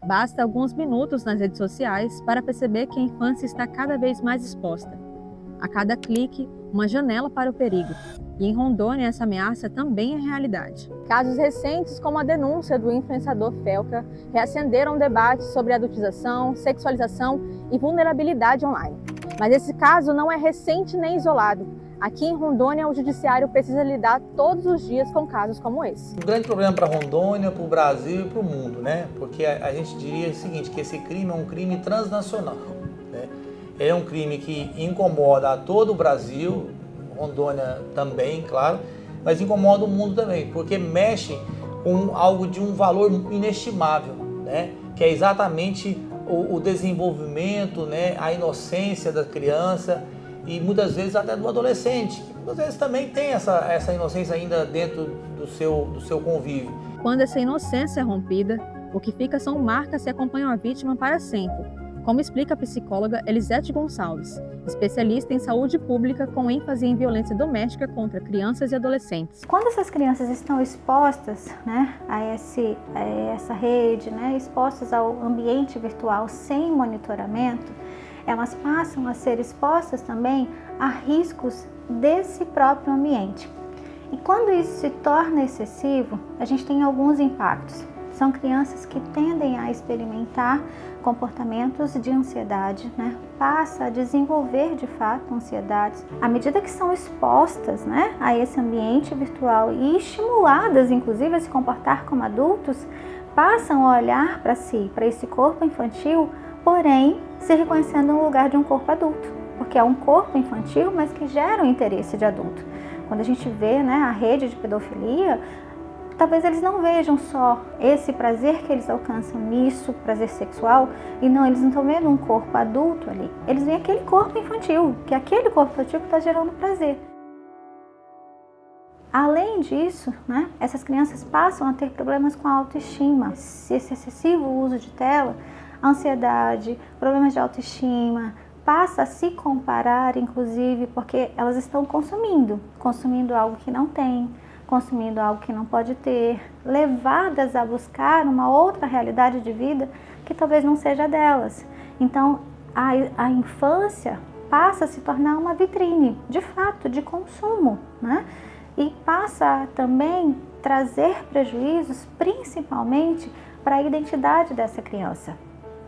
Basta alguns minutos nas redes sociais para perceber que a infância está cada vez mais exposta. A cada clique, uma janela para o perigo. E em Rondônia, essa ameaça também é realidade. Casos recentes, como a denúncia do influenciador Felca, reacenderam o debate sobre adultização, sexualização e vulnerabilidade online. Mas esse caso não é recente nem isolado. Aqui em Rondônia, o judiciário precisa lidar todos os dias com casos como esse. Um grande problema para Rondônia, para o Brasil e para o mundo, né? Porque a gente diria o seguinte, que esse crime é um crime transnacional, né? É um crime que incomoda a todo o Brasil, Rondônia também, claro, mas incomoda o mundo também, porque mexe com algo de um valor inestimável, né? Que é exatamente o desenvolvimento, né? A inocência da criança e muitas vezes até do adolescente, que muitas vezes também tem essa inocência ainda dentro do seu convívio. Quando essa inocência é rompida, o que fica são marcas que acompanham a vítima para sempre, como explica a psicóloga Elisete Gonçalves, especialista em saúde pública com ênfase em violência doméstica contra crianças e adolescentes. Quando essas crianças estão expostas, né, a essa rede, né, expostas ao ambiente virtual sem monitoramento, elas passam a ser expostas também a riscos desse próprio ambiente. E quando isso se torna excessivo, a gente tem alguns impactos. São crianças que tendem a experimentar comportamentos de ansiedade, né? Passa a desenvolver de fato ansiedades. À medida que são expostas, né, a esse ambiente virtual e estimuladas, inclusive, a se comportar como adultos, passam a olhar para si, para esse corpo infantil, porém se reconhecendo no lugar de um corpo adulto, porque é um corpo infantil, mas que gera um interesse de adulto. Quando a gente vê, né, a rede de pedofilia, talvez eles não vejam só esse prazer que eles alcançam nisso, prazer sexual, e não, eles não estão vendo um corpo adulto ali. Eles veem aquele corpo infantil, que é aquele corpo infantil que está gerando prazer. Além disso, né, essas crianças passam a ter problemas com a autoestima. Esse excessivo uso de tela, ansiedade, problemas de autoestima, passa a se comparar, inclusive, porque elas estão consumindo algo que não tem, consumindo algo que não pode ter, levadas a buscar uma outra realidade de vida que talvez não seja delas. Então, a infância passa a se tornar uma vitrine, de fato, de consumo, né? E passa a também trazer prejuízos, principalmente para a identidade dessa criança,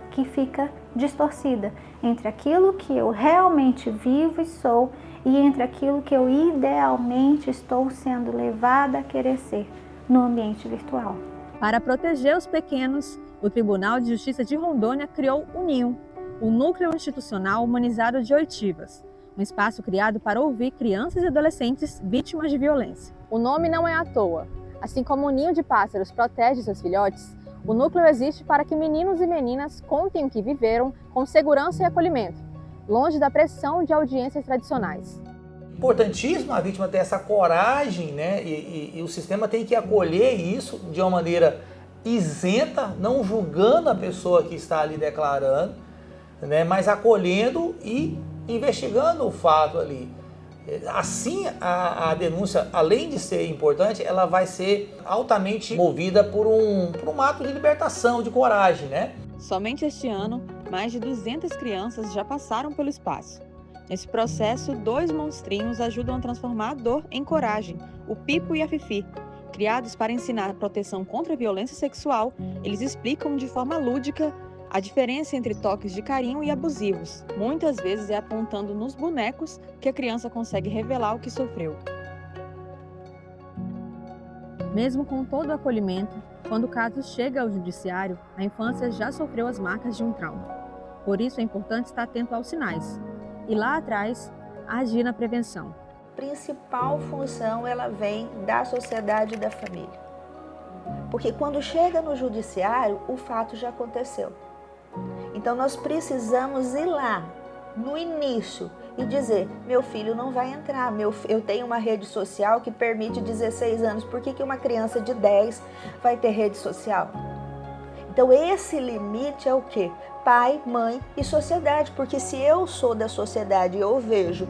que fica distorcida entre aquilo que eu realmente vivo e sou e entre aquilo que eu idealmente estou sendo levada a querer ser no ambiente virtual. Para proteger os pequenos, o Tribunal de Justiça de Rondônia criou o NIU, o Núcleo Institucional Humanizado de Oitivas, um espaço criado para ouvir crianças e adolescentes vítimas de violência. O nome não é à toa. Assim como o ninho de pássaros protege seus filhotes, o núcleo existe para que meninos e meninas contem o que viveram com segurança e acolhimento, longe da pressão de audiências tradicionais. Importantíssimo a vítima ter essa coragem, né? E o sistema tem que acolher isso de uma maneira isenta, não julgando a pessoa que está ali declarando, né? Mas acolhendo e investigando o fato ali. Assim, a denúncia, além de ser importante, ela vai ser altamente movida por um ato de libertação, de coragem, né? Somente este ano, mais de 200 crianças já passaram pelo espaço. Nesse processo, 2 monstrinhos ajudam a transformar a dor em coragem, o Pipo e a Fifi. Criados para ensinar proteção contra a violência sexual, eles explicam de forma lúdica a diferença entre toques de carinho e abusivos. Muitas vezes é apontando nos bonecos que a criança consegue revelar o que sofreu. Mesmo com todo o acolhimento, quando o caso chega ao judiciário, a infância já sofreu as marcas de um trauma. Por isso é importante estar atento aos sinais e lá atrás agir na prevenção. A principal função ela vem da sociedade e da família. Porque quando chega no judiciário, o fato já aconteceu. Então nós precisamos ir lá, no início, e dizer, meu filho não vai entrar, eu tenho uma rede social que permite 16 anos, por que uma criança de 10 vai ter rede social? Então esse limite é o quê? Pai, mãe e sociedade, porque se eu sou da sociedade e eu vejo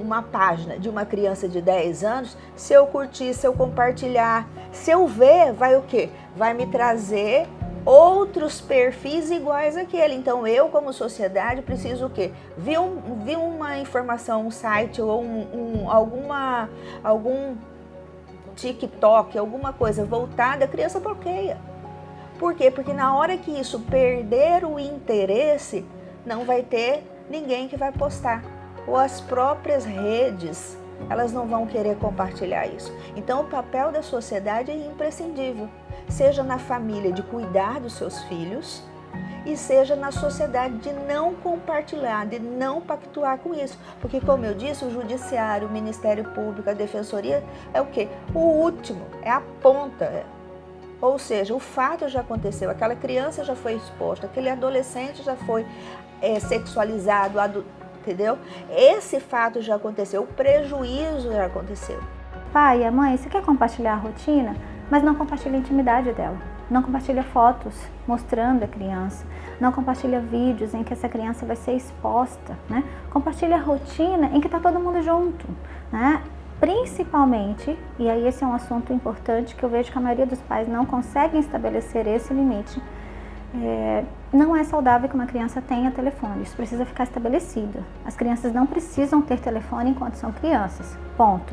uma página de uma criança de 10 anos, se eu curtir, se eu compartilhar, se eu ver, vai o quê? Vai me trazer outros perfis iguais àquele. Então eu, como sociedade, preciso o quê? Vi uma informação, um site ou algum TikTok, alguma coisa voltada, a criança bloqueia. Por quê? Porque na hora que isso perder o interesse, não vai ter ninguém que vai postar. Ou as próprias redes, elas não vão querer compartilhar isso. Então o papel da sociedade é imprescindível. Seja na família de cuidar dos seus filhos e seja na sociedade de não compartilhar, de não pactuar com isso. Porque, como eu disse, o judiciário, o Ministério Público, a Defensoria é o quê? O último, é a ponta. Ou seja, o fato já aconteceu, aquela criança já foi exposta, aquele adolescente já foi sexualizado, entendeu? Esse fato já aconteceu, o prejuízo já aconteceu. Pai e a mãe, você quer compartilhar a rotina, mas não compartilha a intimidade dela. Não compartilha fotos mostrando a criança. Não compartilha vídeos em que essa criança vai ser exposta, né? Compartilha a rotina em que está todo mundo junto, né? Principalmente, e aí esse é um assunto importante que eu vejo que a maioria dos pais não conseguem estabelecer esse limite, não é saudável que uma criança tenha telefone, isso precisa ficar estabelecido. As crianças não precisam ter telefone enquanto são crianças, ponto.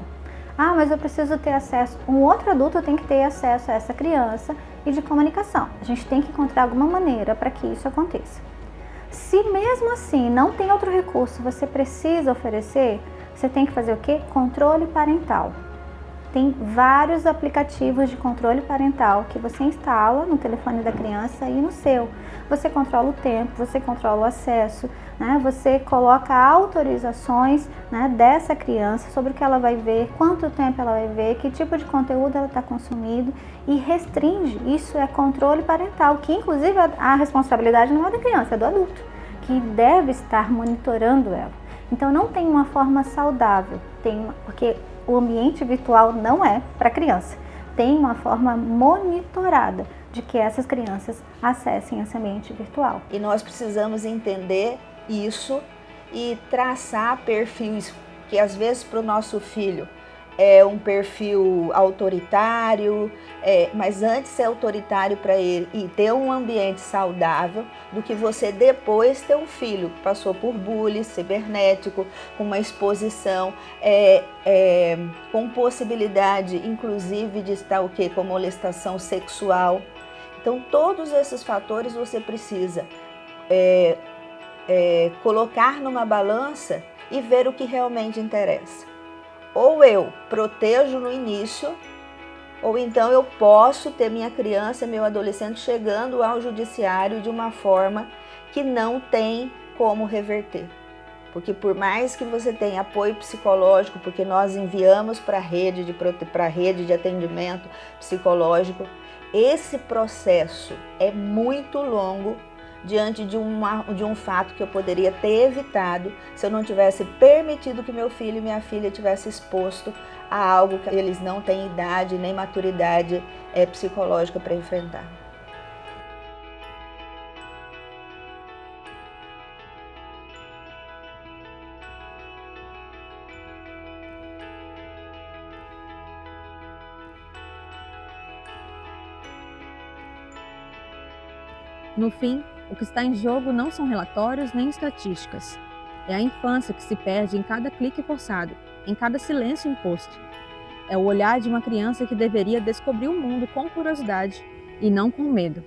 Ah, mas eu preciso ter acesso, um outro adulto tem que ter acesso a essa criança e de comunicação. A gente tem que encontrar alguma maneira para que isso aconteça. Se mesmo assim não tem outro recurso, você precisa oferecer, você tem que fazer o quê? Controle parental. Tem vários aplicativos de controle parental que você instala no telefone da criança e no seu. Você controla o tempo, você controla o acesso, né? Você coloca autorizações, né, dessa criança sobre o que ela vai ver, quanto tempo ela vai ver, que tipo de conteúdo ela está consumindo e restringe. Isso é controle parental, que inclusive a responsabilidade não é da criança, é do adulto, que deve estar monitorando ela. Então não tem uma forma saudável, porque o ambiente virtual não é para criança. Tem uma forma monitorada de que essas crianças acessem esse ambiente virtual. E nós precisamos entender isso e traçar perfis que às vezes para o nosso filho é um perfil autoritário, mas antes ser autoritário para ele e ter um ambiente saudável do que você depois ter um filho que passou por bullying cibernético, com uma exposição, com possibilidade inclusive de estar o quê? Com molestação sexual. Então todos esses fatores você precisa colocar numa balança e ver o que realmente interessa. Ou eu protejo no início, ou então eu posso ter minha criança, meu adolescente chegando ao judiciário de uma forma que não tem como reverter. Porque por mais que você tenha apoio psicológico, porque nós enviamos para a rede de atendimento psicológico, esse processo é muito longo diante de um fato que eu poderia ter evitado se eu não tivesse permitido que meu filho e minha filha tivessem exposto a algo que eles não têm idade nem maturidade psicológica para enfrentar. No fim, o que está em jogo não são relatórios nem estatísticas. É a infância que se perde em cada clique forçado, em cada silêncio imposto. É o olhar de uma criança que deveria descobrir o mundo com curiosidade e não com medo.